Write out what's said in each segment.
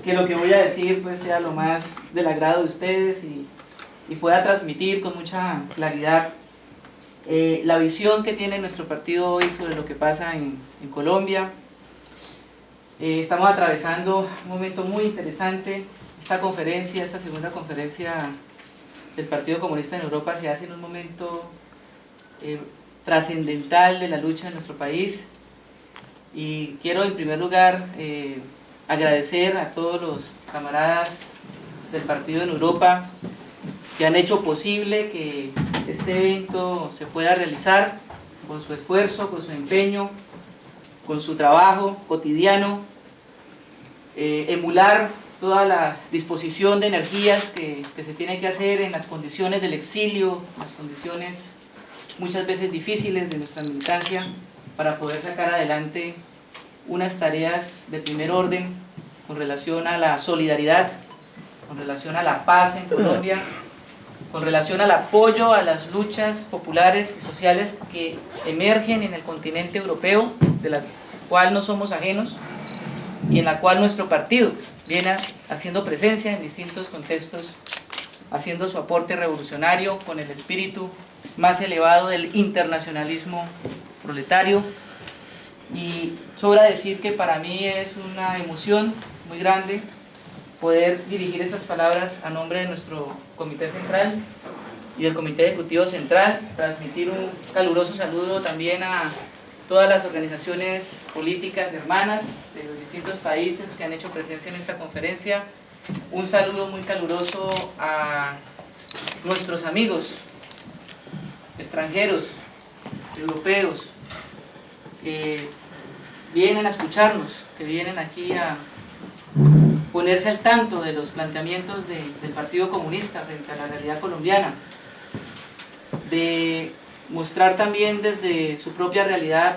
que lo que voy a decir pues sea lo más del agrado de ustedes y pueda transmitir con mucha claridad la visión que tiene nuestro partido hoy sobre lo que pasa en Colombia. Estamos atravesando un momento muy interesante. Esta conferencia, esta segunda conferencia del Partido Comunista en Europa se hace en un momento trascendental de la lucha en nuestro país, y quiero en primer lugar agradecer a todos los camaradas del partido en Europa que han hecho posible que este evento se pueda realizar con su esfuerzo, con su empeño, con su trabajo cotidiano, emular toda la disposición de energías que se tiene que hacer en las condiciones del exilio, las condiciones muchas veces difíciles de nuestra militancia, para poder sacar adelante unas tareas de primer orden con relación a la solidaridad, con relación a la paz en Colombia, con relación al apoyo a las luchas populares y sociales que emergen en el continente europeo, de la cual no somos ajenos y en la cual nuestro partido viene haciendo presencia en distintos contextos, haciendo su aporte revolucionario con el espíritu más elevado del internacionalismo proletario. Y sobra decir que para mí es una emoción muy grande poder dirigir estas palabras a nombre de nuestro Comité Central y del Comité Ejecutivo Central, transmitir un caluroso saludo también a todas las organizaciones políticas hermanas de los distintos países que han hecho presencia en esta conferencia, un saludo muy caluroso a nuestros amigos extranjeros, europeos, que vienen a escucharnos, que vienen aquí a ponerse al tanto de los planteamientos del Partido Comunista frente a la realidad colombiana, de mostrar también desde su propia realidad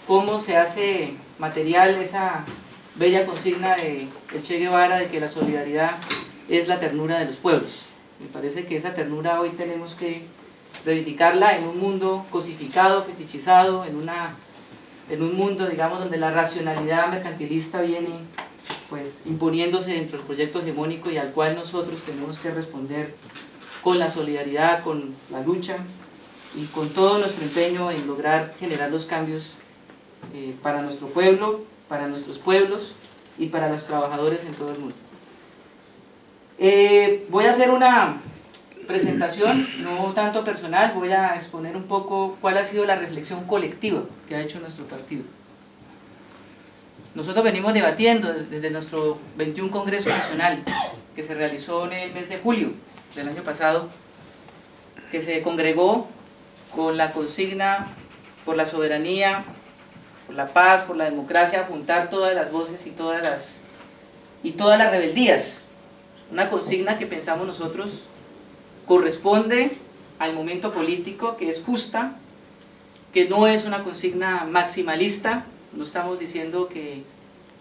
cómo se hace material esa bella consigna de Che Guevara de que la solidaridad es la ternura de los pueblos. Me parece que esa ternura hoy tenemos que reivindicarla en un mundo cosificado, fetichizado, en un mundo, digamos, donde la racionalidad mercantilista viene pues imponiéndose dentro del proyecto hegemónico, y al cual nosotros tenemos que responder con la solidaridad, con la lucha y con todo nuestro empeño en lograr generar los cambios para nuestro pueblo, para nuestros pueblos y para los trabajadores en todo el mundo. Voy a hacer una presentación no tanto personal, voy a exponer un poco cuál ha sido la reflexión colectiva que ha hecho nuestro partido. Nosotros venimos debatiendo desde nuestro 21 Congreso Nacional, que se realizó en el mes de julio del año pasado, que se congregó con la consigna por la soberanía, por la paz, por la democracia, juntar todas las voces y todas las rebeldías. Una consigna que pensamos nosotros corresponde al momento político, que es justa, que no es una consigna maximalista. No estamos diciendo que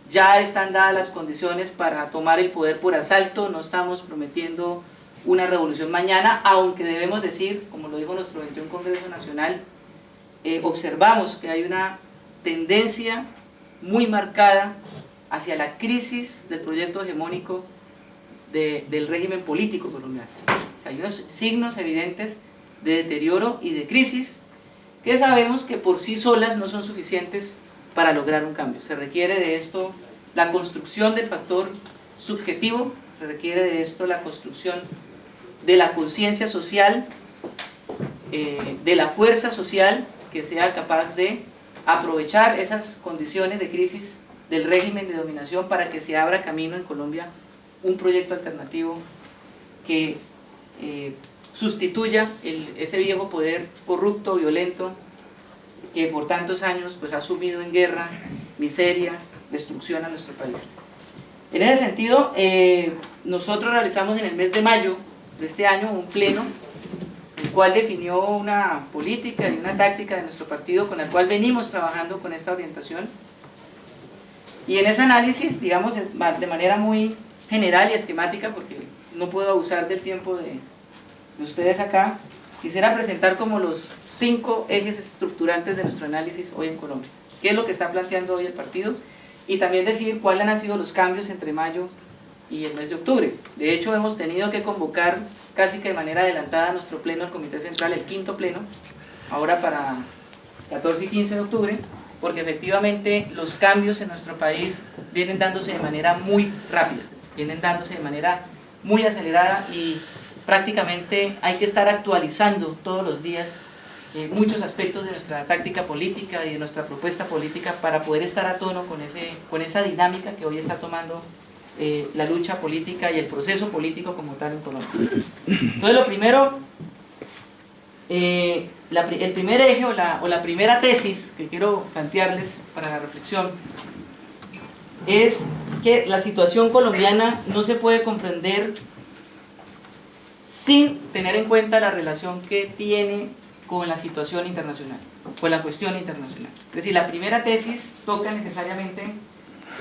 ya están dadas las condiciones para tomar el poder por asalto, no estamos prometiendo una revolución mañana, aunque debemos decir, como lo dijo nuestro 21 Congreso Nacional, observamos que hay una tendencia muy marcada hacia la crisis del proyecto hegemónico del régimen político colombiano. O sea, hay unos signos evidentes de deterioro y de crisis que sabemos que por sí solas no son suficientes para lograr un cambio. Se requiere de esto la construcción del factor subjetivo, se requiere de esto la construcción de la conciencia social, de la fuerza social que sea capaz de aprovechar esas condiciones de crisis del régimen de dominación para que se abra camino en Colombia un proyecto alternativo que sustituya ese viejo poder corrupto, violento, que por tantos años pues, ha sumido en guerra, miseria, destrucción a nuestro país. En ese sentido, nosotros realizamos en el mes de mayo de este año un pleno, el cual definió una política y una táctica de nuestro partido con el cual venimos trabajando con esta orientación. Y en ese análisis, digamos, de manera muy general y esquemática, porque no puedo abusar del tiempo de ustedes acá, quisiera presentar como los 5 ejes estructurantes de nuestro análisis hoy en Colombia. ¿Qué es lo que está planteando hoy el partido? y también decir cuáles han sido los cambios entre mayo y el mes de octubre. De hecho, hemos tenido que convocar casi que de manera adelantada a nuestro pleno del Comité Central, el quinto pleno, ahora para 14 y 15 de octubre, porque efectivamente los cambios en nuestro país vienen dándose de manera muy rápida, vienen dándose de manera muy acelerada y prácticamente hay que estar actualizando todos los días muchos aspectos de nuestra táctica política y de nuestra propuesta política para poder estar a tono con esa dinámica que hoy está tomando la lucha política y el proceso político como tal en Colombia. Entonces lo primero, el primer eje o la primera tesis que quiero plantearles para la reflexión es que la situación colombiana no se puede comprender sin tener en cuenta la relación que tiene con la situación internacional, con la cuestión internacional. Es decir, la primera tesis toca necesariamente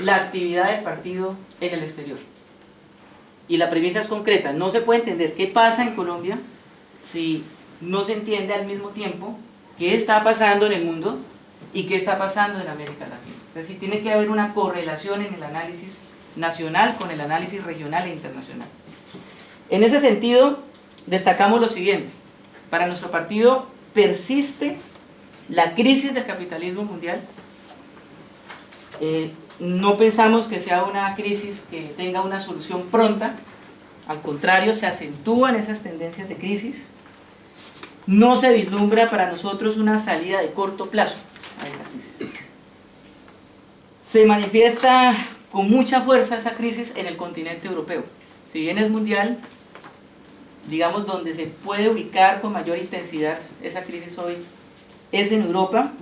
la actividad del partido en el exterior. Y la premisa es concreta, no se puede entender qué pasa en Colombia si no se entiende al mismo tiempo qué está pasando en el mundo y qué está pasando en América Latina. Es decir, tiene que haber una correlación en el análisis nacional con el análisis regional e internacional. En ese sentido, destacamos lo siguiente. Para nuestro partido persiste la crisis del capitalismo mundial. No pensamos que sea una crisis que tenga una solución pronta, al contrario, se acentúan esas tendencias de crisis. No se vislumbra para nosotros una salida de corto plazo a esa crisis. Se manifiesta con mucha fuerza esa crisis en el continente europeo. Si bien es mundial, digamos donde se puede ubicar con mayor intensidad esa crisis hoy es en Europa,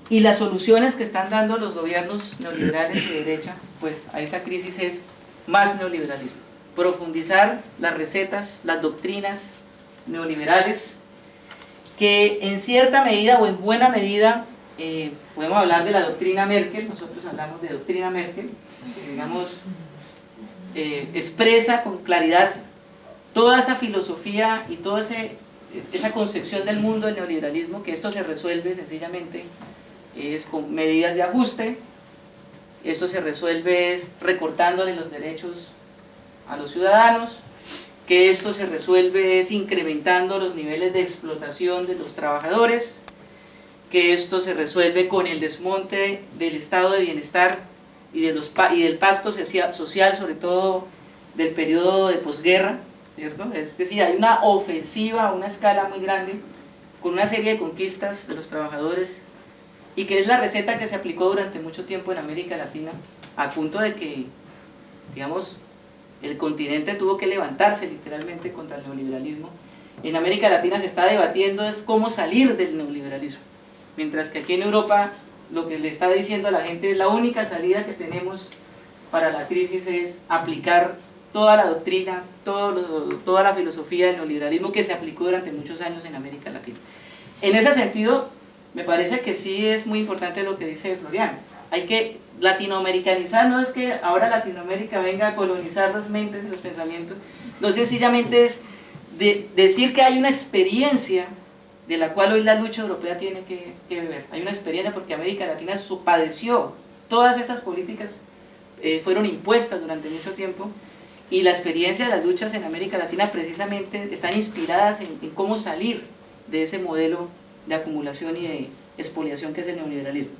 y las soluciones que están dando los gobiernos neoliberales y de derecha pues a esa crisis es más neoliberalismo, profundizar las recetas, las doctrinas neoliberales que en cierta medida o en buena medida podemos hablar de la doctrina Merkel. Nosotros hablamos de doctrina Merkel, que digamos expresa con claridad toda esa filosofía y toda esa concepción del mundo del neoliberalismo, que esto se resuelve sencillamente es con medidas de ajuste, esto se resuelve es recortándole los derechos a los ciudadanos, que esto se resuelve es incrementando los niveles de explotación de los trabajadores, que esto se resuelve con el desmonte del estado de bienestar y del pacto social, sobre todo del periodo de posguerra, ¿cierto? Es decir, hay una ofensiva a una escala muy grande con una serie de conquistas de los trabajadores y que es la receta que se aplicó durante mucho tiempo en América Latina, a punto de que, digamos, el continente tuvo que levantarse literalmente contra el neoliberalismo. En América Latina se está debatiendo es cómo salir del neoliberalismo, mientras que aquí en Europa lo que le está diciendo a la gente es la única salida que tenemos para la crisis es aplicar toda la doctrina, toda la filosofía del neoliberalismo que se aplicó durante muchos años en América Latina. En ese sentido, me parece que sí es muy importante lo que dice Floriano. Hay que latinoamericanizar, no es que ahora Latinoamérica venga a colonizar las mentes y los pensamientos, no, sencillamente es decir que hay una experiencia de la cual hoy la lucha europea tiene que beber. Hay una experiencia porque América Latina padeció, todas estas políticas fueron impuestas durante mucho tiempo, y la experiencia de las luchas en América Latina precisamente están inspiradas en cómo salir de ese modelo de acumulación y de expoliación que es el neoliberalismo.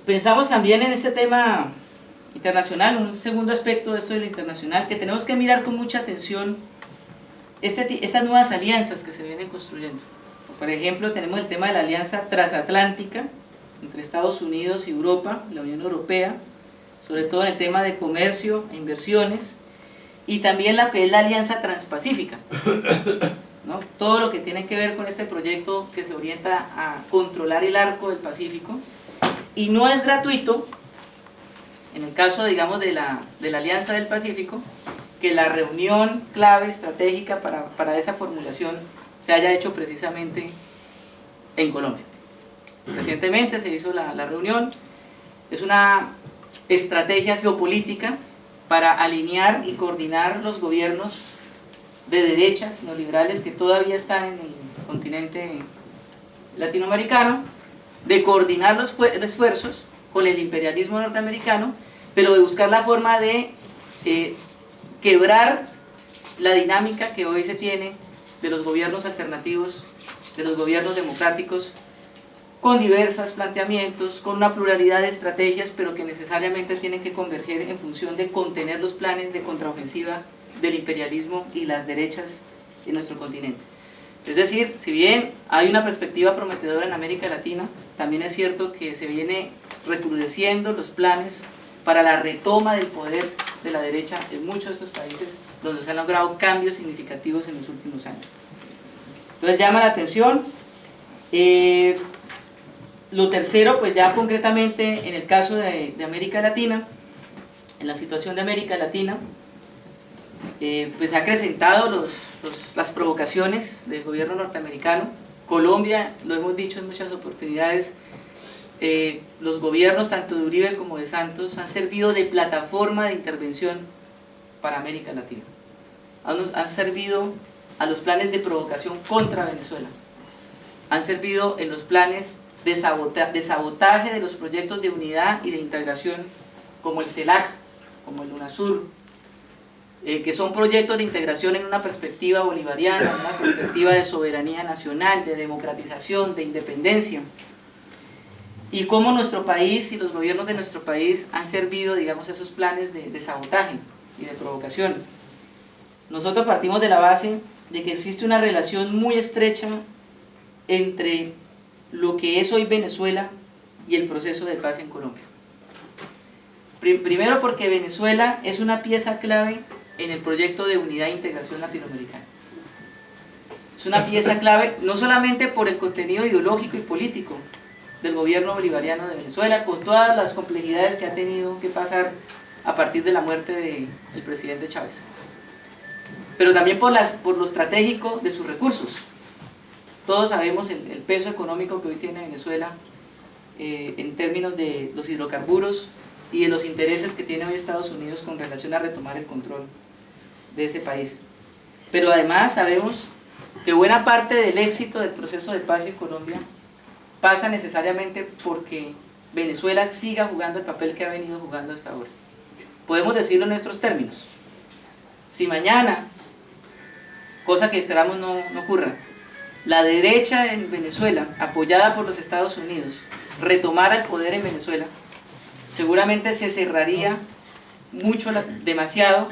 Pensamos también en este tema internacional, un segundo aspecto de esto del internacional, que tenemos que mirar con mucha atención estas nuevas alianzas que se vienen construyendo. Por ejemplo, tenemos el tema de la alianza transatlántica entre Estados Unidos y Europa, la Unión Europea, sobre todo en el tema de comercio e inversiones, y también la que es la alianza transpacífica, ¿no? Todo lo que tiene que ver con este proyecto que se orienta a controlar el arco del Pacífico, y no es gratuito, en el caso, digamos, de la Alianza del Pacífico, que la reunión clave estratégica para esa formulación se haya hecho precisamente en Colombia. Recientemente se hizo la reunión, es una estrategia geopolítica para alinear y coordinar los gobiernos de derechas neoliberales que todavía están en el continente latinoamericano, de coordinar los esfuerzos con el imperialismo norteamericano, pero de buscar la forma de quebrar la dinámica que hoy se tiene de los gobiernos alternativos, de los gobiernos democráticos, con diversos planteamientos, con una pluralidad de estrategias, pero que necesariamente tienen que converger en función de contener los planes de contraofensiva del imperialismo y las derechas en nuestro continente. Es decir, si bien hay una perspectiva prometedora en América Latina, también es cierto que se viene recrudeciendo los planes para la retoma del poder de la derecha en muchos de estos países donde se han logrado cambios significativos en los últimos años. Entonces llama la atención. Lo tercero, pues ya concretamente en el caso de América Latina, en la situación de América Latina, pues ha acrecentado las provocaciones del gobierno norteamericano. Colombia, lo hemos dicho en muchas oportunidades, los gobiernos tanto de Uribe como de Santos han servido de plataforma de intervención para América Latina. Han servido a los planes de provocación contra Venezuela. Han servido en los planes de sabotaje de los proyectos de unidad y de integración como el CELAC, como el UNASUR, que son proyectos de integración en una perspectiva bolivariana, en una perspectiva de soberanía nacional, de democratización, de independencia. Y cómo nuestro país y los gobiernos de nuestro país han servido, digamos, esos planes de sabotaje y de provocación. Nosotros partimos de la base de que existe una relación muy estrecha entre lo que es hoy Venezuela y el proceso de paz en Colombia. Primero porque Venezuela es una pieza clave en el proyecto de unidad e integración latinoamericana. Es una pieza clave no solamente por el contenido ideológico y político del gobierno bolivariano de Venezuela, con todas las complejidades que ha tenido que pasar a partir de la muerte del presidente Chávez, pero también por lo estratégico de sus recursos. Todos sabemos el peso económico que hoy tiene Venezuela en términos de los hidrocarburos y de los intereses que tiene hoy Estados Unidos con relación a retomar el control de ese país. Pero además sabemos que buena parte del éxito del proceso de paz en Colombia pasa necesariamente porque Venezuela siga jugando el papel que ha venido jugando hasta ahora. Podemos decirlo en nuestros términos. Si mañana, cosa que esperamos no ocurra, la derecha en Venezuela, apoyada por los Estados Unidos, retomara el poder en Venezuela, seguramente se cerraría demasiado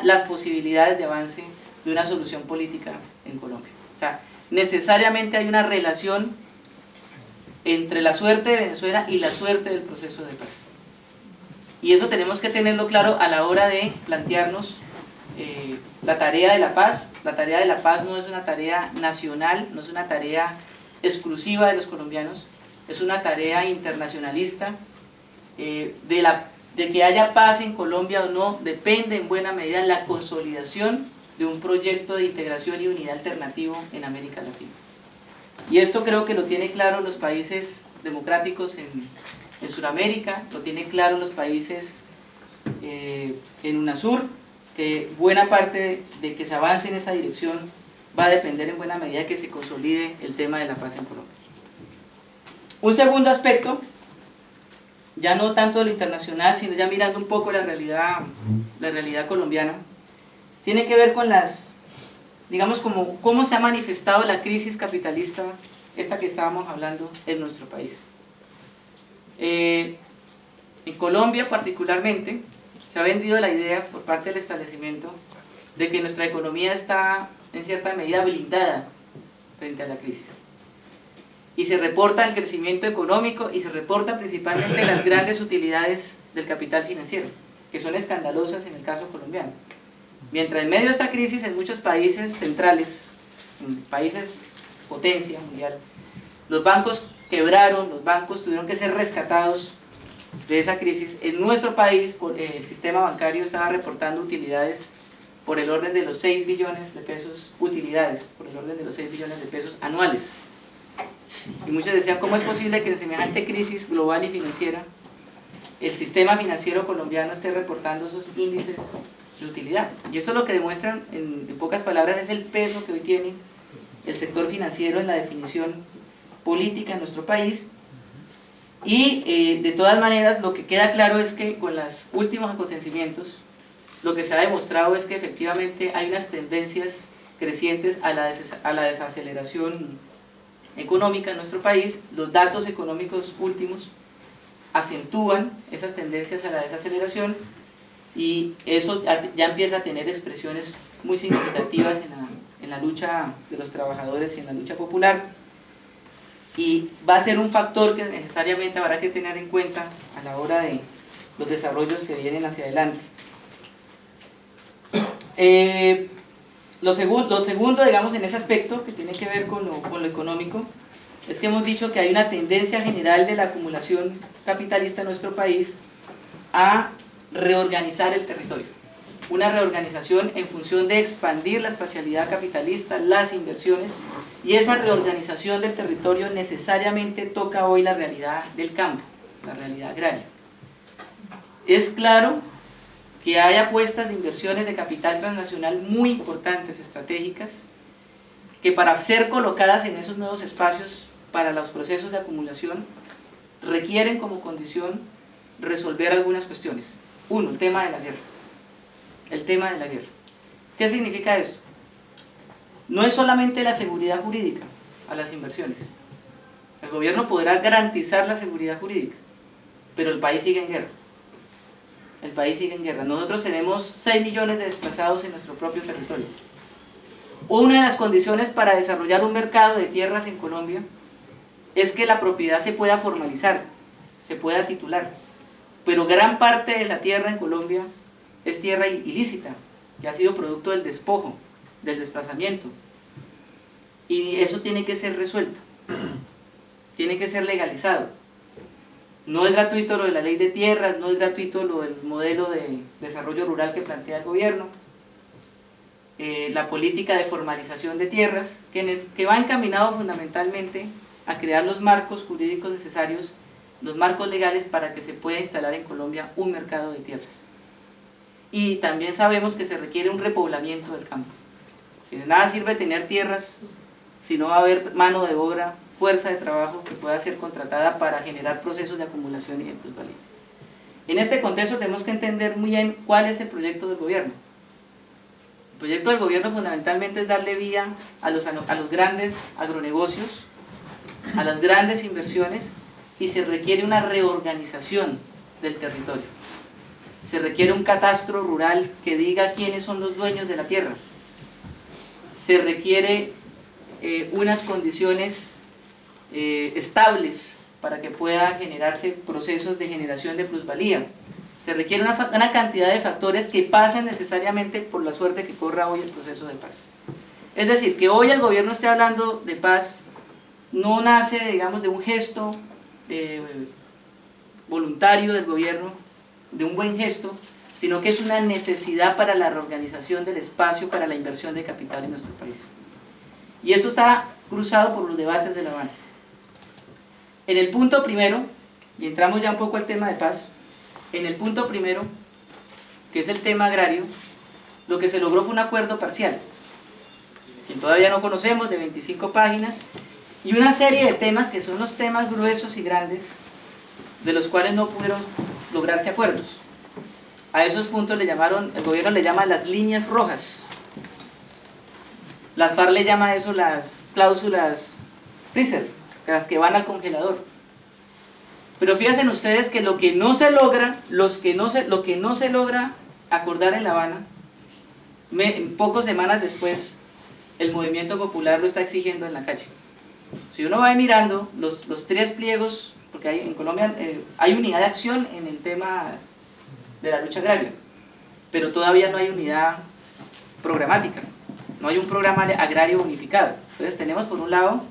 las posibilidades de avance de una solución política en Colombia. O sea, necesariamente hay una relación entre la suerte de Venezuela y la suerte del proceso de paz. Y eso tenemos que tenerlo claro a la hora de plantearnos la tarea de la paz. La tarea de la paz no es una tarea nacional, no es una tarea exclusiva de los colombianos, es una tarea internacionalista. De que haya paz en Colombia o no depende en buena medida la consolidación de un proyecto de integración y unidad alternativo en América Latina. Y esto creo que lo tienen claro los países democráticos en Sudamérica, lo tienen claro los países en UNASUR, que buena parte de que se avance en esa dirección va a depender en buena medida de que se consolide el tema de la paz en Colombia. Un segundo aspecto, ya no tanto de lo internacional, sino ya mirando un poco la realidad colombiana, tiene que ver con digamos, cómo se ha manifestado la crisis capitalista, esta que estábamos hablando, en nuestro país. En Colombia particularmente, se ha vendido la idea por parte del establecimiento de que nuestra economía está en cierta medida blindada frente a la crisis. Y se reporta el crecimiento económico y se reporta principalmente las grandes utilidades del capital financiero, que son escandalosas en el caso colombiano. Mientras en medio de esta crisis en muchos países centrales, en países potencia mundial, los bancos quebraron, los bancos tuvieron que ser rescatados de esa crisis. En nuestro país el sistema bancario estaba reportando utilidades por el orden de los 6 billones de pesos, utilidades por el orden de los 6 billones de pesos anuales. Y muchos decían, ¿cómo es posible que en semejante crisis global y financiera el sistema financiero colombiano esté reportando esos índices de utilidad? Y eso lo que demuestran, en pocas palabras, es el peso que hoy tiene el sector financiero en la definición política en nuestro país Y de todas maneras lo que queda claro es que con los últimos acontecimientos lo que se ha demostrado es que efectivamente hay unas tendencias crecientes a la desaceleración económica en nuestro país. Los datos económicos últimos acentúan esas tendencias a la desaceleración y eso ya empieza a tener expresiones muy significativas en la lucha de los trabajadores y en la lucha popular, y va a ser un factor que necesariamente habrá que tener en cuenta a la hora de los desarrollos que vienen hacia adelante. Lo segundo, digamos, en ese aspecto que tiene que ver con lo económico, es que hemos dicho que hay una tendencia general de la acumulación capitalista en nuestro país a reorganizar el territorio. Una reorganización en función de expandir la espacialidad capitalista, las inversiones, y esa reorganización del territorio necesariamente toca hoy la realidad del campo, la realidad agraria. Es claro que hay apuestas de inversiones de capital transnacional muy importantes, estratégicas, que para ser colocadas en esos nuevos espacios para los procesos de acumulación requieren como condición resolver algunas cuestiones. Uno, el tema de la guerra. El tema de la guerra. ¿Qué significa eso? No es solamente la seguridad jurídica a las inversiones. El gobierno podrá garantizar la seguridad jurídica, pero el país sigue en guerra. El país sigue en guerra. Nosotros tenemos 6 millones de desplazados en nuestro propio territorio. Una de las condiciones para desarrollar un mercado de tierras en Colombia es que la propiedad se pueda formalizar, se pueda titular. Pero gran parte de la tierra en Colombia es tierra ilícita, que ha sido producto del despojo, del desplazamiento. Y eso tiene que ser resuelto, tiene que ser legalizado. No es gratuito lo de la ley de tierras, no es gratuito lo del modelo de desarrollo rural que plantea el gobierno, la política de formalización de tierras, que va encaminado fundamentalmente a crear los marcos jurídicos necesarios, los marcos legales para que se pueda instalar en Colombia un mercado de tierras. Y también sabemos que se requiere un repoblamiento del campo. Que de nada sirve tener tierras si no va a haber mano de obra, fuerza de trabajo que pueda ser contratada para generar procesos de acumulación y de plusvalía. En este contexto tenemos que entender muy bien cuál es el proyecto del gobierno. El proyecto del gobierno fundamentalmente es darle vía a los grandes agronegocios, a las grandes inversiones, y se requiere una reorganización del territorio. Se requiere un catastro rural que diga quiénes son los dueños de la tierra. Se requiere unas condiciones estables para que pueda generarse procesos de generación de plusvalía. Se requiere una cantidad de factores que pasen necesariamente por la suerte que corra hoy el proceso de paz. Es decir, que hoy el gobierno esté hablando de paz no nace, digamos, de un gesto voluntario del gobierno, de un buen gesto, sino que es una necesidad para la reorganización del espacio para la inversión de capital en nuestro país. Y esto está cruzado por los debates de La Habana. En el punto primero, y entramos ya un poco al tema de paz, en el punto primero, que es el tema agrario, lo que se logró fue un acuerdo parcial, que todavía no conocemos, de 25 páginas, y una serie de temas que son los temas gruesos y grandes, de los cuales no pudieron lograrse acuerdos. A esos puntos el gobierno le llama las líneas rojas. Las FARC le llama a eso las cláusulas freezer, las que van al congelador. Pero fíjense ustedes que lo que no se logra, lo que no se logra acordar en La Habana, pocas semanas después el movimiento popular lo está exigiendo en la calle. Si uno va mirando los 3 pliegos, porque en Colombia hay unidad de acción en el tema de la lucha agraria, pero todavía no hay unidad programática, no hay un programa agrario unificado. Entonces tenemos por un lado,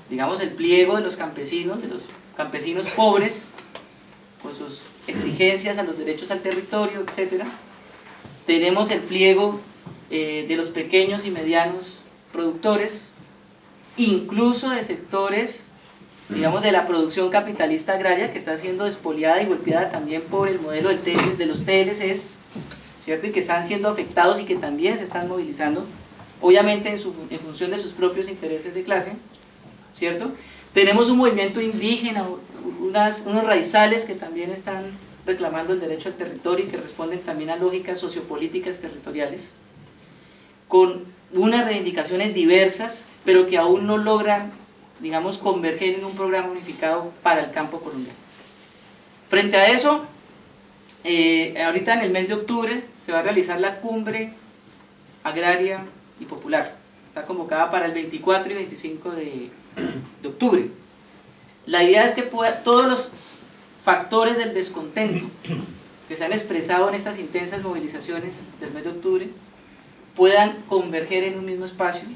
digamos, el pliego de los campesinos pobres, con sus exigencias a los derechos al territorio, etc. Tenemos el pliego de los pequeños y medianos productores, incluso de sectores, digamos, de la producción capitalista agraria, que está siendo expoliada y golpeada también por el modelo de los TLCs, ¿cierto? Y que están siendo afectados y que también se están movilizando, obviamente en función de sus propios intereses de clase, ¿cierto? Tenemos un movimiento indígena, unos raizales que también están reclamando el derecho al territorio y que responden también a lógicas sociopolíticas territoriales, con unas reivindicaciones diversas, pero que aún no logran, digamos, converger en un programa unificado para el campo colombiano. Frente a eso, ahorita en el mes de octubre se va a realizar la cumbre agraria y popular. Está convocada para el 24 y 25 de octubre. La idea es que todos los factores del descontento que se han expresado en estas intensas movilizaciones del mes de octubre puedan converger en un mismo espacio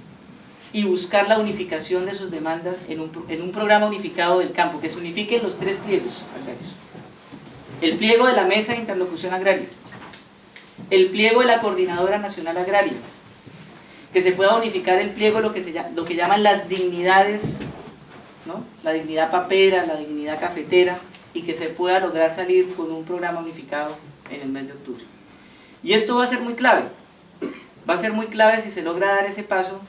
y buscar la unificación de sus demandas en un programa unificado del campo, que se unifiquen los tres pliegos agrarios. El pliego de la Mesa de Interlocución Agraria, el pliego de la Coordinadora Nacional Agraria, que se pueda unificar el pliego, lo que llaman las dignidades, ¿no? La dignidad papera, la dignidad cafetera, y que se pueda lograr salir con un programa unificado en el mes de octubre. Y esto va a ser muy clave si se logra dar ese paso,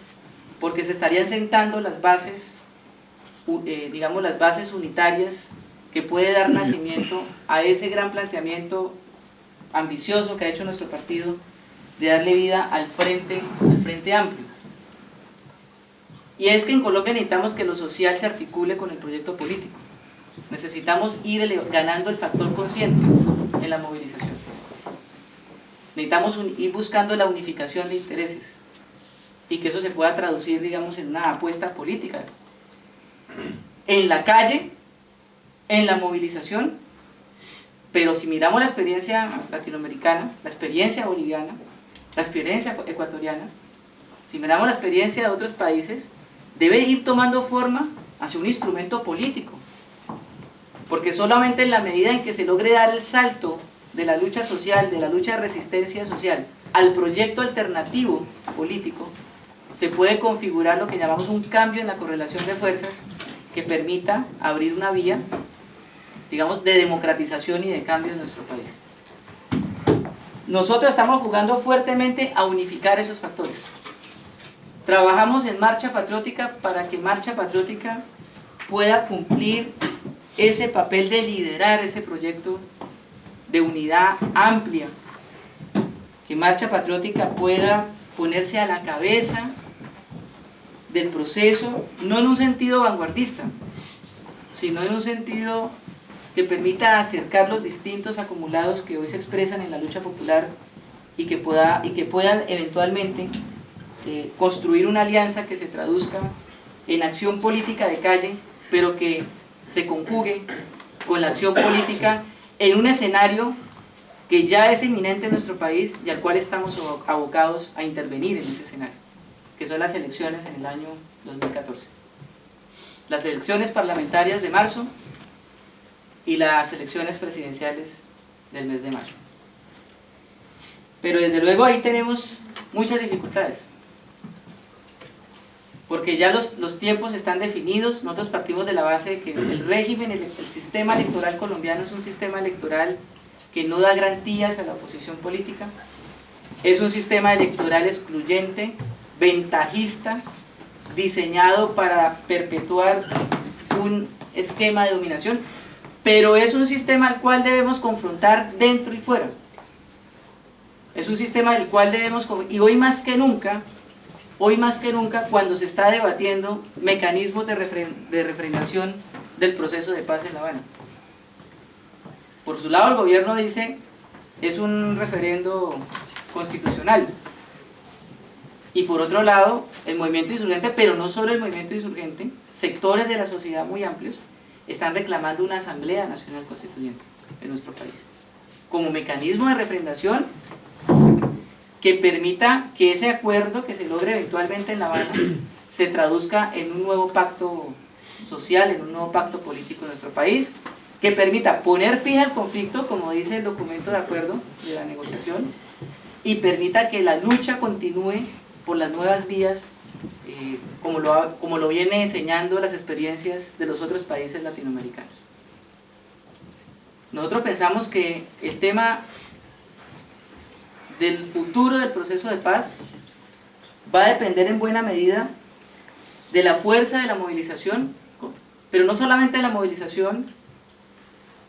porque se estarían sentando las bases, digamos las bases unitarias que puede dar nacimiento a ese gran planteamiento ambicioso que ha hecho nuestro partido de darle vida al frente amplio. Y es que en Colombia necesitamos que lo social se articule con el proyecto político. Necesitamos ir ganando el factor consciente en la movilización. Necesitamos ir buscando la unificación de intereses y que eso se pueda traducir, digamos, en una apuesta política. En la calle, en la movilización, pero si miramos la experiencia latinoamericana, la experiencia boliviana, la experiencia ecuatoriana, si miramos la experiencia de otros países, debe ir tomando forma hacia un instrumento político. Porque solamente en la medida en que se logre dar el salto de la lucha social, de la lucha de resistencia social, al proyecto alternativo político, se puede configurar lo que llamamos un cambio en la correlación de fuerzas que permita abrir una vía, digamos, de democratización y de cambio en nuestro país. Nosotros estamos jugando fuertemente a unificar esos factores. Trabajamos en Marcha Patriótica para que Marcha Patriótica pueda cumplir ese papel de liderar ese proyecto de unidad amplia, que Marcha Patriótica pueda ponerse a la cabeza del proceso, no en un sentido vanguardista, sino en un sentido que permita acercar los distintos acumulados que hoy se expresan en la lucha popular y que puedan eventualmente construir una alianza que se traduzca en acción política de calle, pero que se conjugue con la acción política en un escenario que ya es inminente en nuestro país y al cual estamos abocados a intervenir en ese escenario, que son las elecciones en el año 2014. Las elecciones parlamentarias de marzo y las elecciones presidenciales del mes de mayo. Pero desde luego ahí tenemos muchas dificultades, porque ya los tiempos están definidos. Nosotros partimos de la base de que el régimen, el sistema electoral colombiano es un sistema electoral que no da garantías a la oposición política, es un sistema electoral excluyente, ventajista, diseñado para perpetuar un esquema de dominación, pero es un sistema al cual debemos confrontar dentro y fuera. Es un sistema del cual debemos, y hoy más que nunca, cuando se está debatiendo mecanismos de refrendación del proceso de paz en La Habana. Por su lado el gobierno dice, es un referendo constitucional. Y por otro lado, el movimiento insurgente, pero no solo el movimiento insurgente, sectores de la sociedad muy amplios, están reclamando una Asamblea Nacional Constituyente en nuestro país, como mecanismo de refrendación que permita que ese acuerdo que se logre eventualmente en La Habana se traduzca en un nuevo pacto social, en un nuevo pacto político en nuestro país, que permita poner fin al conflicto, como dice el documento de acuerdo de la negociación, y permita que la lucha continúe por las nuevas vías, como lo viene enseñando las experiencias de los otros países latinoamericanos. Nosotros pensamos que el tema del futuro del proceso de paz va a depender en buena medida de la fuerza de la movilización pero no solamente la movilización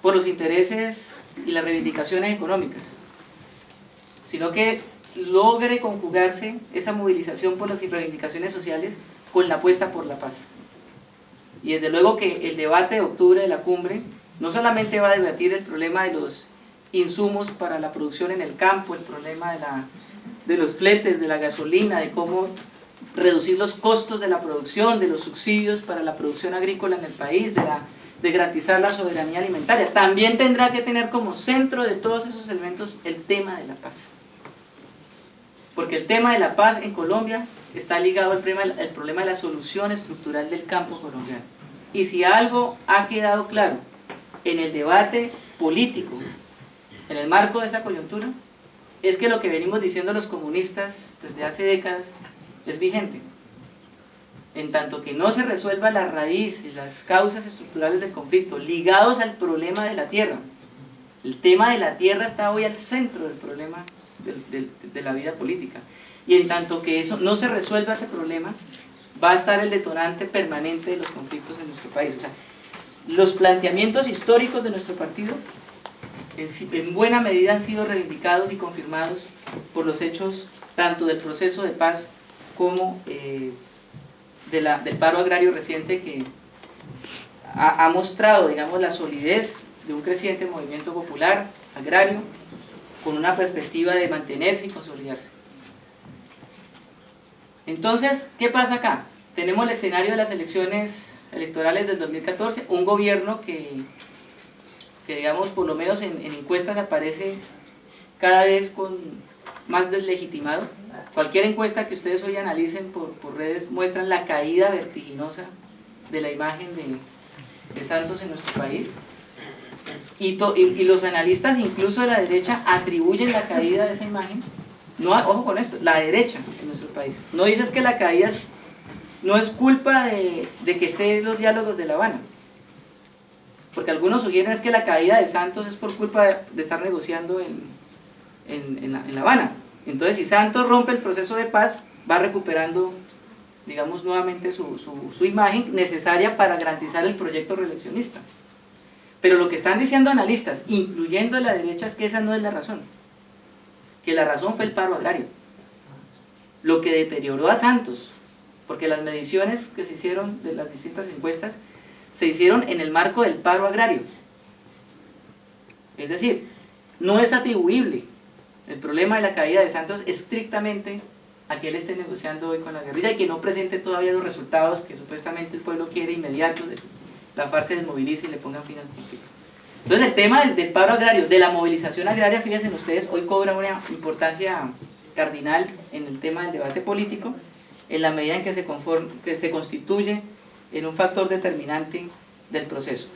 por los intereses y las reivindicaciones económicas, sino que logre conjugarse esa movilización por las reivindicaciones sociales con la apuesta por la paz. Y desde luego que el debate de octubre de la cumbre no solamente va a debatir el problema de los insumos para la producción en el campo, el problema de los fletes, de la gasolina, de cómo reducir los costos de la producción, de los subsidios para la producción agrícola en el país, de garantizar la soberanía alimentaria. También tendrá que tener como centro de todos esos elementos el tema de la paz. Porque el tema de la paz en Colombia está ligado al problema de la solución estructural del campo colombiano. Y si algo ha quedado claro en el debate político, en el marco de esa coyuntura, es que lo que venimos diciendo los comunistas desde hace décadas es vigente. En tanto que no se resuelva la raíz y las causas estructurales del conflicto ligados al problema de la tierra. El tema de la tierra está hoy al centro del problema de la vida política. Y en tanto que eso no se resuelva ese problema, va a estar el detonante permanente de los conflictos en nuestro país. O sea, los planteamientos históricos de nuestro partido en buena medida han sido reivindicados y confirmados por los hechos tanto del proceso de paz como del paro agrario reciente, que ha mostrado, digamos, la solidez de un creciente movimiento popular agrario con una perspectiva de mantenerse y consolidarse. Entonces, ¿qué pasa acá? Tenemos el escenario de las elecciones electorales del 2014, un gobierno que digamos, por lo menos en encuestas aparece cada vez más deslegitimado. Cualquier encuesta que ustedes hoy analicen por redes muestran la caída vertiginosa de la imagen de Santos en nuestro país. Y los analistas, incluso de la derecha, atribuyen la caída de esa imagen, no, ojo con esto, la derecha en nuestro país. No dices que la caída no es culpa de que estén en los diálogos de La Habana, porque algunos sugieren es que la caída de Santos es por culpa de estar negociando en La Habana. Entonces, si Santos rompe el proceso de paz, va recuperando, digamos, nuevamente su imagen necesaria para garantizar el proyecto reeleccionista. Pero lo que están diciendo analistas, incluyendo la derecha, es que esa no es la razón. Que la razón fue el paro agrario. Lo que deterioró a Santos, porque las mediciones que se hicieron de las distintas encuestas se hicieron en el marco del paro agrario. Es decir, no es atribuible el problema de la caída de Santos estrictamente a que él esté negociando hoy con la guerrilla y que no presente todavía los resultados que supuestamente el pueblo quiere inmediatos, la FARC se desmovilice y le pongan fin al conflicto. Entonces el tema del paro agrario, de la movilización agraria, fíjense ustedes, hoy cobra una importancia cardinal en el tema del debate político, en la medida en que se constituye en un factor determinante del proceso.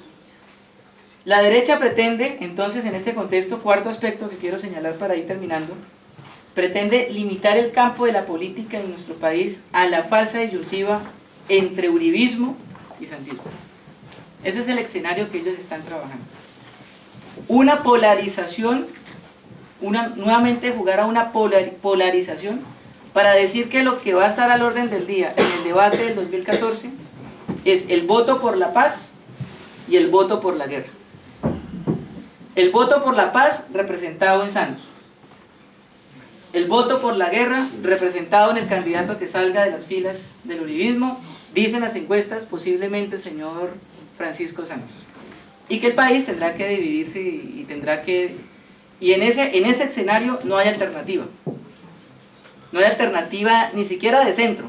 La derecha pretende, entonces, en este contexto, cuarto aspecto que quiero señalar para ir terminando, pretende limitar el campo de la política en nuestro país a la falsa disyuntiva entre uribismo y santismo. Ese es el escenario que ellos están trabajando. Una polarización, nuevamente jugar a una polarización para decir que lo que va a estar al orden del día en el debate del 2014 es el voto por la paz y el voto por la guerra. El voto por la paz representado en Santos. El voto por la guerra representado en el candidato que salga de las filas del uribismo, dicen las encuestas, posiblemente el señor Francisco Santos. Y que el país tendrá que dividirse y en ese escenario no hay alternativa. No hay alternativa ni siquiera de centro.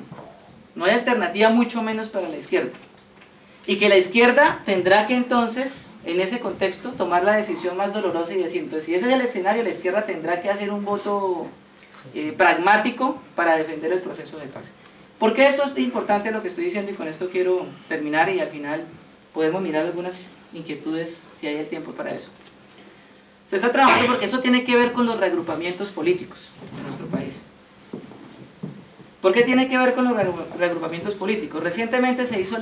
No hay alternativa mucho menos para la izquierda. Y que la izquierda tendrá que entonces, en ese contexto, tomar la decisión más dolorosa y decir, entonces si ese es el escenario, la izquierda tendrá que hacer un voto pragmático para defender el proceso de paz. ¿Por qué esto es importante lo que estoy diciendo? Y con esto quiero terminar y al final podemos mirar algunas inquietudes si hay el tiempo para eso. Se está trabajando porque eso tiene que ver con los reagrupamientos políticos de nuestro país. ¿Por qué tiene que ver con los reagrupamientos políticos? Recientemente se hizo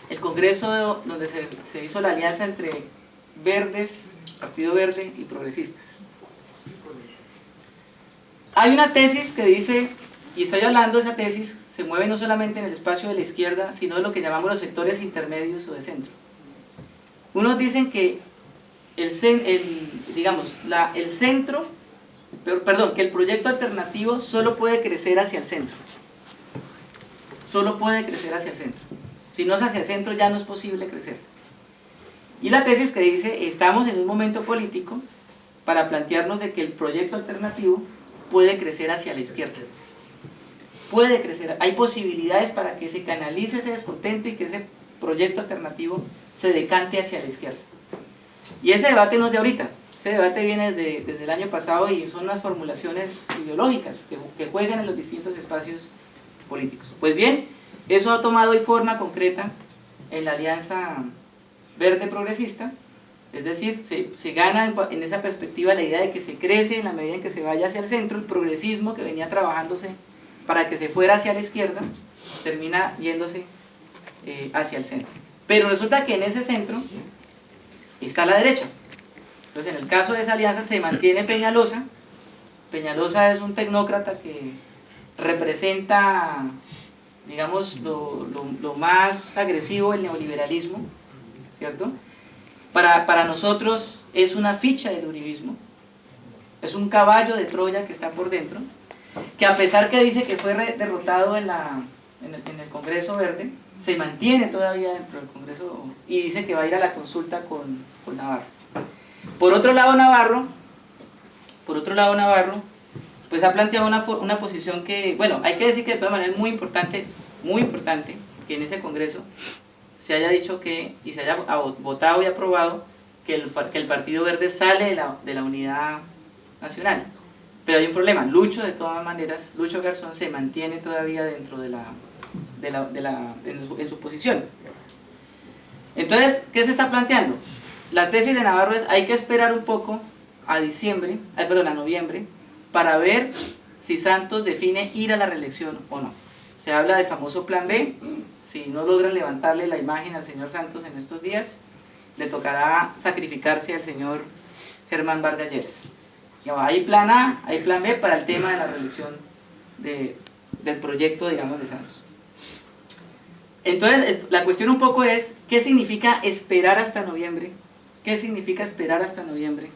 el congreso donde se hizo la alianza entre Verdes, Partido Verde y Progresistas. Hay una tesis que dice y estoy hablando de esa tesis, se mueve no solamente en el espacio de la izquierda, sino de lo que llamamos los sectores intermedios o de centro. Unos dicen que el proyecto alternativo solo puede crecer hacia el centro. Solo puede crecer hacia el centro. Si no es hacia el centro ya no es posible crecer. Y la tesis que dice, estamos en un momento político para plantearnos de que el proyecto alternativo puede crecer hacia la izquierda. Puede crecer, hay posibilidades para que se canalice ese descontento y que ese proyecto alternativo se decante hacia la izquierda. Y ese debate no es de ahorita, ese debate viene desde el año pasado y son unas formulaciones ideológicas que juegan en los distintos espacios políticos. Pues bien, eso ha tomado hoy forma concreta en la Alianza Verde Progresista, es decir, se gana en esa perspectiva la idea de que se crece en la medida en que se vaya hacia el centro, el progresismo que venía trabajándose para que se fuera hacia la izquierda, termina yéndose hacia el centro. Pero resulta que en ese centro está la derecha. Entonces en el caso de esa alianza se mantiene Peñalosa. Peñalosa es un tecnócrata que representa, digamos, lo más agresivo del neoliberalismo, ¿cierto? Para nosotros es una ficha del uribismo, es un caballo de Troya que está por dentro, que a pesar que dice que fue derrotado en el Congreso Verde, se mantiene todavía dentro del Congreso y dice que va a ir a la consulta con Navarro. Por otro lado Navarro, pues ha planteado una posición que, bueno, hay que decir que de todas maneras es muy importante que en ese Congreso se haya dicho que, y se haya votado y aprobado que el Partido Verde sale de la unidad nacional. Pero hay un problema, Lucho Garzón se mantiene todavía dentro en su posición. Entonces, ¿qué se está planteando? La tesis de Navarro es, hay que esperar un poco a noviembre, para ver si Santos define ir a la reelección o no. Se habla del famoso plan B, si no logran levantarle la imagen al señor Santos en estos días, le tocará sacrificarse al señor Germán Vargas Lleras. Hay plan A, hay plan B para el tema de la reelección del proyecto, digamos, de Santos. Entonces, la cuestión un poco es, ¿qué significa esperar hasta noviembre? ¿Qué significa esperar hasta noviembre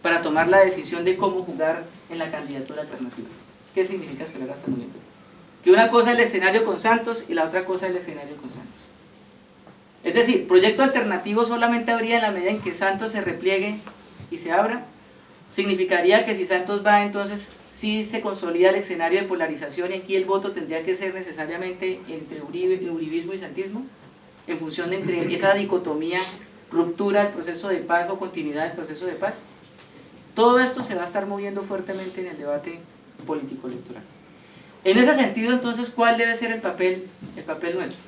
para tomar la decisión de cómo jugar en la candidatura alternativa? ¿Qué significa esperar hasta noviembre? Que una cosa es el escenario con Santos y la otra cosa es el escenario con Santos. Es decir, proyecto alternativo solamente habría en la medida en que Santos se repliegue y se abra. Significaría que si Santos va, entonces sí se consolida el escenario de polarización y aquí el voto tendría que ser necesariamente entre uribismo y santismo, en función de entre esa dicotomía, ruptura del proceso de paz o continuidad del proceso de paz. Todo esto se va a estar moviendo fuertemente en el debate político-electoral. En ese sentido, entonces, ¿cuál debe ser el papel nuestro?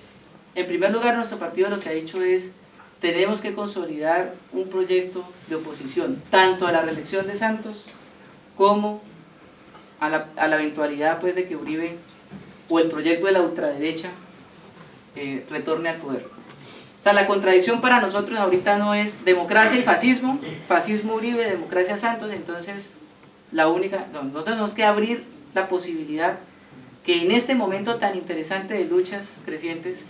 En primer lugar, nuestro partido lo que ha dicho es, tenemos que consolidar un proyecto de oposición, tanto a la reelección de Santos, como a la eventualidad pues, de que Uribe, o el proyecto de la ultraderecha, retorne al poder. O sea, la contradicción para nosotros ahorita no es democracia y fascismo, fascismo Uribe, democracia Santos, entonces nosotros tenemos que abrir la posibilidad que en este momento tan interesante de luchas crecientes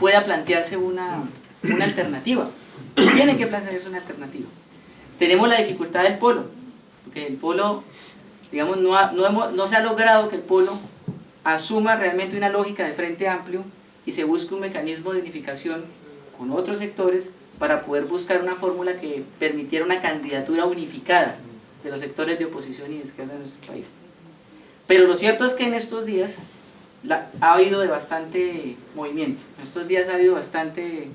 pueda plantearse una alternativa. Tiene que plantearse una alternativa. Tenemos la dificultad del polo, porque el polo, digamos, no se ha logrado que el polo asuma realmente una lógica de frente amplio y se busque un mecanismo de unificación con otros sectores para poder buscar una fórmula que permitiera una candidatura unificada de los sectores de oposición y de izquierda de nuestro país. Pero lo cierto es que en estos días ha habido bastante movimiento, en estos días ha habido bastante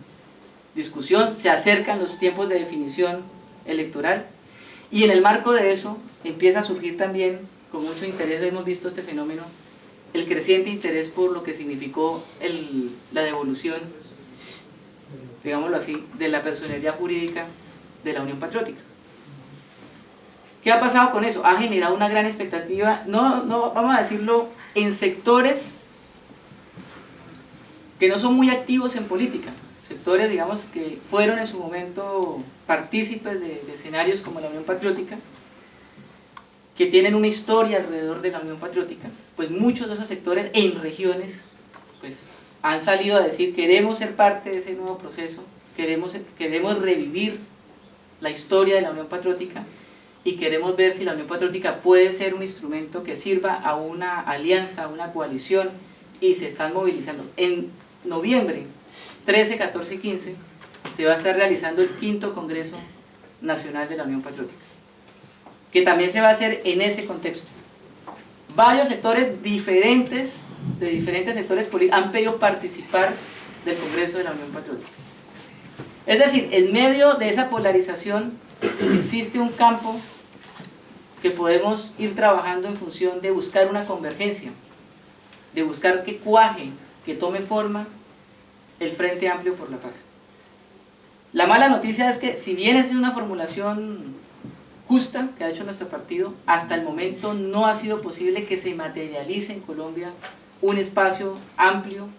discusión, se acercan los tiempos de definición electoral y en el marco de eso empieza a surgir también, con mucho interés hemos visto este fenómeno, el creciente interés por lo que significó la devolución, digámoslo así, de la personería jurídica de la Unión Patriótica. ¿Qué ha pasado con eso? Ha generado una gran expectativa, no vamos a decirlo, en sectores que no son muy activos en política, sectores, digamos, que fueron en su momento partícipes de escenarios como la Unión Patriótica, que tienen una historia alrededor de la Unión Patriótica, pues muchos de esos sectores en regiones pues han salido a decir: queremos ser parte de ese nuevo proceso, queremos revivir la historia de la Unión Patriótica y queremos ver si la Unión Patriótica puede ser un instrumento que sirva a una alianza, a una coalición, y se están movilizando. En noviembre 13, 14 y 15 se va a estar realizando el 5º Congreso Nacional de la Unión Patriótica, que también se va a hacer en ese contexto. Varios sectores diferentes, de diferentes sectores políticos, han pedido participar del Congreso de la Unión Patriótica. Es decir, en medio de esa polarización existe un campo que podemos ir trabajando en función de buscar una convergencia, de buscar que cuaje, que tome forma el Frente Amplio por la Paz. La mala noticia es que, si bien es una formulación justa que ha hecho nuestro partido, hasta el momento no ha sido posible que se materialice en Colombia un espacio amplio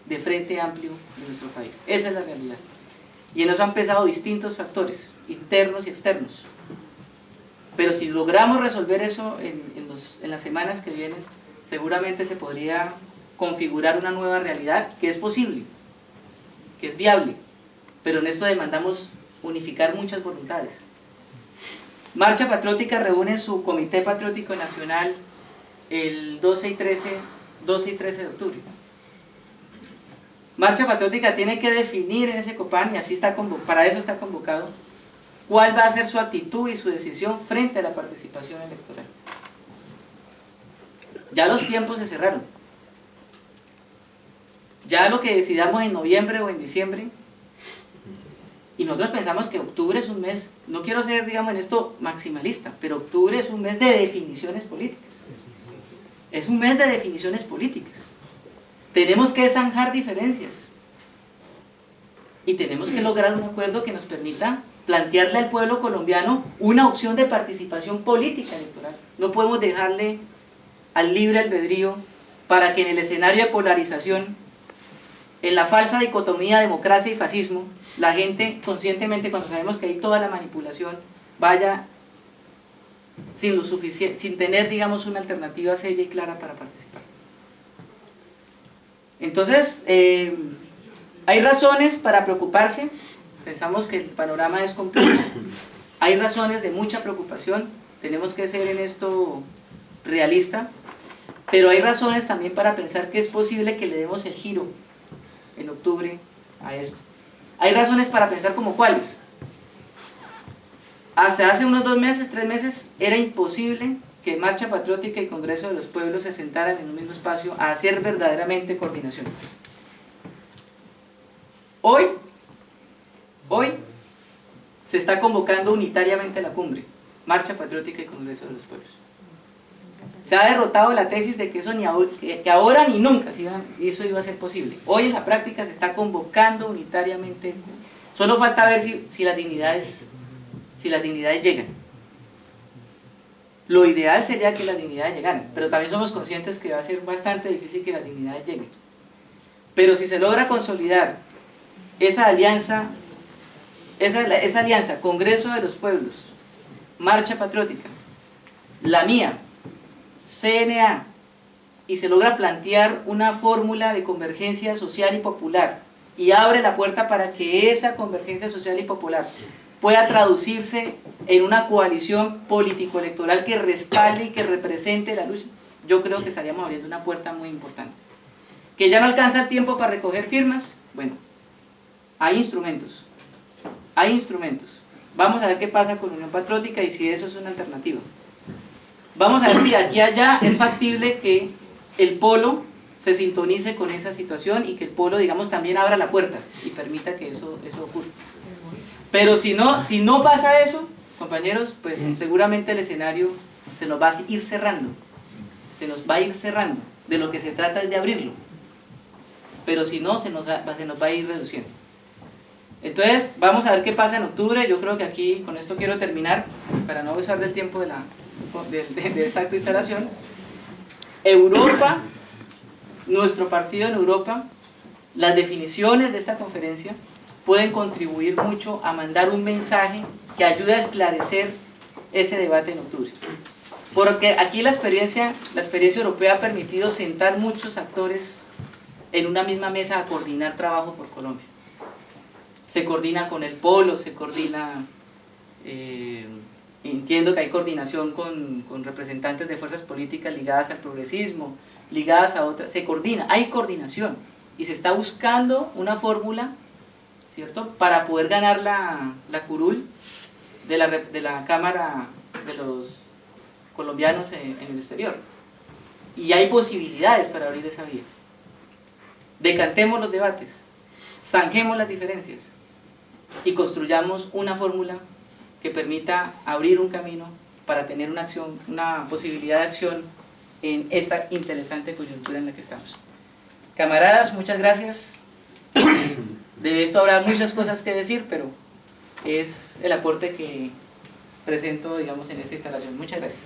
de Frente Amplio de nuestro país. Esa es la realidad. Y en eso han pesado distintos factores, internos y externos. Pero si logramos resolver eso en las semanas que vienen, seguramente se podría configurar una nueva realidad que es posible, que es viable. Pero en esto demandamos unificar muchas voluntades. Marcha Patriótica reúne su Comité Patriótico Nacional el 12 y 13 de octubre. Marcha Patriótica tiene que definir en ese COPAN, y así para eso está convocado, cuál va a ser su actitud y su decisión frente a la participación electoral. Ya los tiempos se cerraron. Ya lo que decidamos en noviembre o en diciembre, y nosotros pensamos que octubre es un mes, no quiero ser, digamos, en esto maximalista, pero octubre es un mes de definiciones políticas. Es un mes de definiciones políticas. Tenemos que zanjar diferencias. Y tenemos que lograr un acuerdo que nos permita plantearle al pueblo colombiano una opción de participación política electoral. No podemos dejarle al libre albedrío para que en el escenario de polarización, en la falsa dicotomía democracia y fascismo, la gente conscientemente, cuando sabemos que hay toda la manipulación, vaya sin tener, digamos, una alternativa seria y clara para participar. Entonces, hay razones para preocuparse. Pensamos que el panorama es complejo. Hay razones de mucha preocupación. Tenemos que ser en esto realista. Pero hay razones también para pensar que es posible que le demos el giro en octubre a esto. Hay razones para pensar como cuáles. Hasta hace unos 2 meses, 3 meses, era imposible que Marcha Patriótica y Congreso de los Pueblos se sentaran en un mismo espacio a hacer verdaderamente coordinación. Hoy se está convocando unitariamente la cumbre, Marcha Patriótica y Congreso de los Pueblos. Se ha derrotado la tesis de que eso que ahora ni nunca eso iba a ser posible. Hoy en la práctica se está convocando unitariamente. Solo falta ver si las dignidades llegan. Lo ideal sería que las dignidades llegaran, pero también somos conscientes que va a ser bastante difícil que las dignidades lleguen. Pero si se logra consolidar esa alianza Congreso de los Pueblos, Marcha Patriótica, la mía, CNA, y se logra plantear una fórmula de convergencia social y popular, y abre la puerta para que esa convergencia social y popular pueda traducirse en una coalición político-electoral que respalde y que represente la lucha, yo creo que estaríamos abriendo una puerta muy importante. Que ya no alcanza el tiempo para recoger firmas, bueno, hay instrumentos. Vamos a ver qué pasa con Unión Patriótica y si eso es una alternativa. Vamos a ver si aquí allá es factible que el polo se sintonice con esa situación y que el polo, digamos, también abra la puerta y permita que eso ocurra. Pero si no pasa eso, compañeros, pues seguramente el escenario se nos va a ir cerrando. De lo que se trata es de abrirlo. Pero si no, se nos va a ir reduciendo. Entonces, vamos a ver qué pasa en octubre. Yo creo que aquí, con esto quiero terminar, para no abusar del tiempo de esta instalación. Europa, nuestro partido en Europa, las definiciones de esta conferencia pueden contribuir mucho a mandar un mensaje que ayude a esclarecer ese debate en octubre. Porque aquí la experiencia europea ha permitido sentar muchos actores en una misma mesa a coordinar trabajo por Colombia. Se coordina con el Polo, se coordina, entiendo que hay coordinación con representantes de fuerzas políticas ligadas al progresismo, ligadas a otras, se coordina, hay coordinación y se está buscando una fórmula, ¿cierto?, para poder ganar la curul de la Cámara de los colombianos en el exterior. Y hay posibilidades para abrir esa vía. Decantemos los debates, zanjemos las diferencias y construyamos una fórmula que permita abrir un camino para tener una posibilidad de acción en esta interesante coyuntura en la que estamos. Camaradas, muchas gracias. De esto habrá muchas cosas que decir, pero es el aporte que presento, digamos, en esta instalación. Muchas gracias.